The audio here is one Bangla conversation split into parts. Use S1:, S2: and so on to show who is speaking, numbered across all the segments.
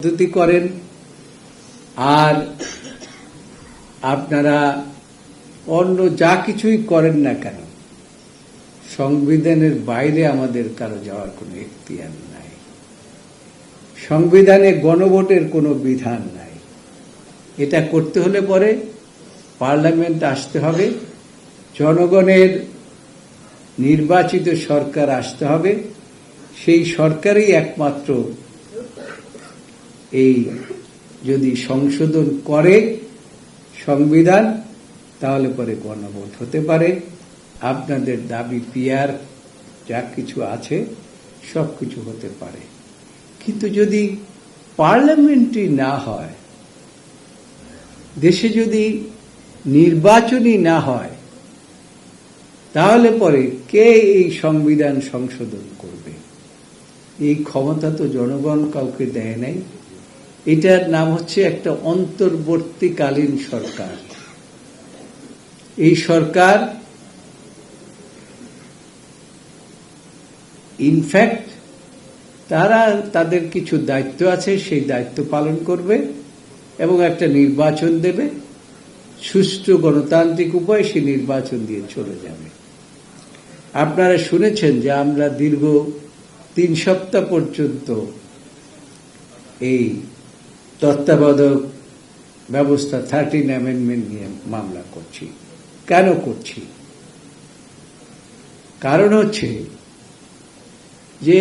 S1: পদ্ধতি করেন আর আপনারা অন্য যা কিছুই করেন না কেন সংবিধানের বাইরে আমাদের কারো যাওয়ার কোনো এখতিয়ার নাই। সংবিধানে গণভোটের কোনো বিধান নাই। এটা করতে হলে পরে পার্লামেন্ট আসতে হবে, জনগণের নির্বাচিত সরকার আসতে হবে, সেই সরকারই একমাত্র এই যদি সংশোধন করে সংবিধান তাহলে পরে গণভোট হতে পারে। আপনাদের দাবি পিয়ার যা কিছু আছে সব কিছু হতে পারে, কিন্তু যদি পার্লামেন্টই না হয়, দেশে যদি নির্বাচনই না হয়, তাহলে পরে কে এই সংবিধান সংশোধন করবে? এই ক্ষমতা তো জনগণ কাউকে দেয় নাই। এটার নাম হচ্ছে একটা অন্তর্বর্তীকালীন সরকার। এই সরকার ইনফ্যাক্ট তারা তাদের কিছু দায়িত্ব আছে, সেই দায়িত্ব পালন করবে এবং একটা নির্বাচন দেবে, সুষ্ঠু গণতান্ত্রিক উপায়ে সেই নির্বাচন দিয়ে চলে যাবে। আপনারা শুনেছেন যে আমরা দীর্ঘ 3 সপ্তাহ পর্যন্ত এই তত্ত্বাবধায়ক ব্যবস্থা 13 অ্যামেন্ডমেন্ট নিয়ে মামলা করছি। কেন করছি? কারণ হচ্ছে যে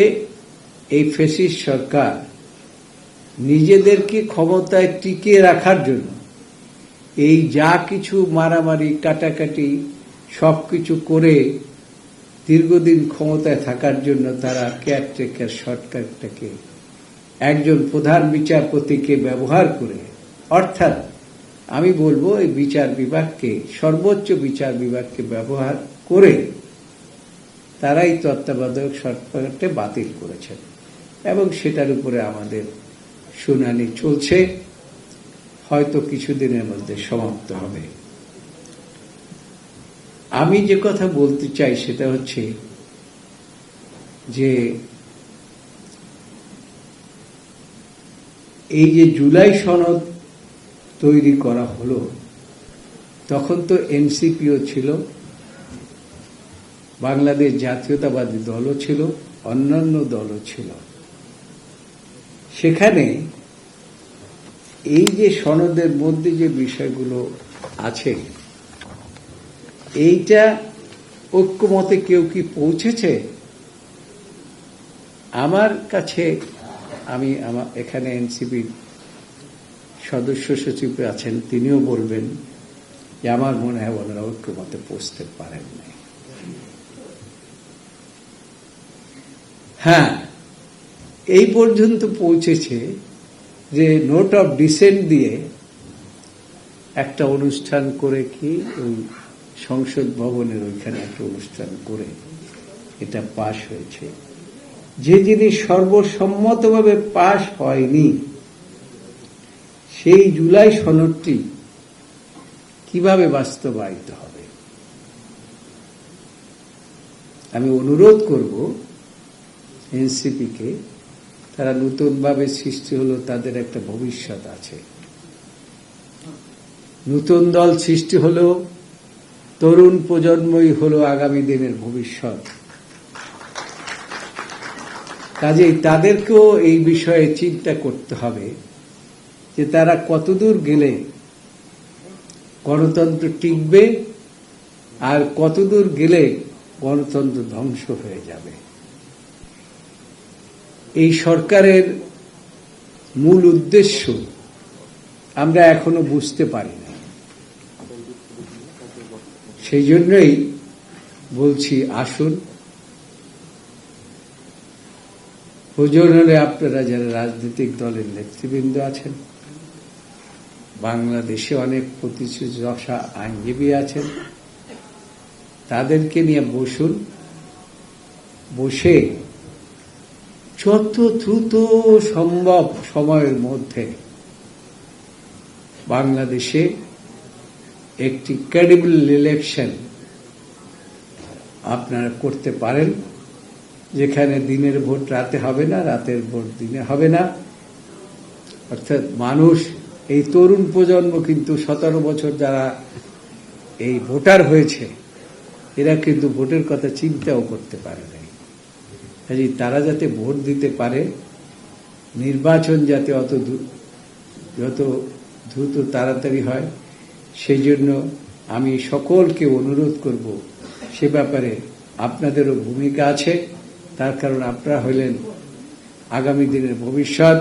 S1: এই ফ্যাসিস্ট সরকার নিজেদেরকে ক্ষমতায় টিকিয়ে রাখার জন্য এই যা কিছু মারামারি কাটাকাটি সবকিছু করে দীর্ঘদিন ক্ষমতায় থাকার জন্য তারা কেয়ারটেকার সরকারটাকে একজন প্রধান বিচারপতিকে ব্যবহার করে, অর্থাৎ আমি বলবো এই বিচার বিভাগকে, সর্বোচ্চ বিচার বিভাগকে ব্যবহার করে তারাই তত্ত্বাবধায়ক সরকারকে বাতিল করেছেন এবং সেটার উপরে আমাদের শুনানি চলছে, হয়তো কিছুদিনের মধ্যে সমাপ্ত হবে। আমি যে কথা বলতে চাই সেটা হচ্ছে যে এই যে জুলাই সনদ তৈরি করা হলো, তখন তো এনসিপিও ছিল, বাংলাদেশ জাতীয়তাবাদী দলও ছিল, অন্যান্য দলও ছিল। সেখানে এই যে সনদের মধ্যে যে বিষয়গুলো আছে, এইটা ঐক্যমতে কেউ কি পৌঁছেছে? আমার কাছে, আমি এখানে এনসিপির সদস্য সচিব আছেন, তিনিও বলবেন যে আমার মনে হয় ওনারা ঐক্যমতে পৌঁছতে পারেন নাই। হ্যাঁ, এই পর্যন্ত পৌঁছেছে যে নোট অফ ডিসেন্ট দিয়ে একটা অনুষ্ঠান করে, কি ওই সংসদ ভবনের ওইখানে একটা অনুষ্ঠান করে এটা পাশ হয়েছে। যে জিনিস সর্বসম্মতভাবে পাশ হয়নি, সেই জুলাই সনদটি কিভাবে বাস্তবায়িত হবে? আমি অনুরোধ করব এনসিপিকে, তারা নতুনভাবে সৃষ্টি হলো, তাদের একটা ভবিষ্যৎ আছে। নতুন দল সৃষ্টি হলো, তরুণ প্রজন্মই হলো আগামী দিনের ভবিষ্যৎ। কাজেই তাদেরকেও এই বিষয়ে চিন্তা করতে হবে যে তারা কতদূর গেলে গণতন্ত্র টিকবে আর কতদূর গেলে গণতন্ত্র ধ্বংস হয়ে যাবে। এই সরকারের মূল উদ্দেশ্য আমরা এখনো বুঝতে পারি না। সেই জন্যই বলছি, আসুন, প্রয়োজন হলে আপনারা যারা রাজনৈতিক দলের নেতৃবৃন্দ আছেন, বাংলাদেশে অনেক প্রতিষ্ঠিত আইনজীবী আছেন, তাদেরকে নিয়ে বসুন, বসে যত দ্রুত সম্ভব সময়ের মধ্যে বাংলাদেশে একটি ক্রেডিবল ইলেকশন আপনারা করতে পারেন, যেখানে দিনের ভোট রাতে হবে না, রাতের ভোট দিনে হবে না, অর্থাৎ মানুষ, এই তরুণ প্রজন্ম কিন্তু 17 বছর যারা এই ভোটার হয়েছে, এরা কিন্তু ভোটের কথা চিন্তাও করতে পারে নাই। কাজেই তারা যাতে ভোট দিতে পারে, নির্বাচন যাতে যত দ্রুত তাড়াতাড়ি হয়, সেই জন্য আমি সকলকে অনুরোধ করব, সে ব্যাপারে আপনাদেরও ভূমিকা আছে। তার কারণ আপনারা হলেন আগামী দিনের ভবিষ্যৎ।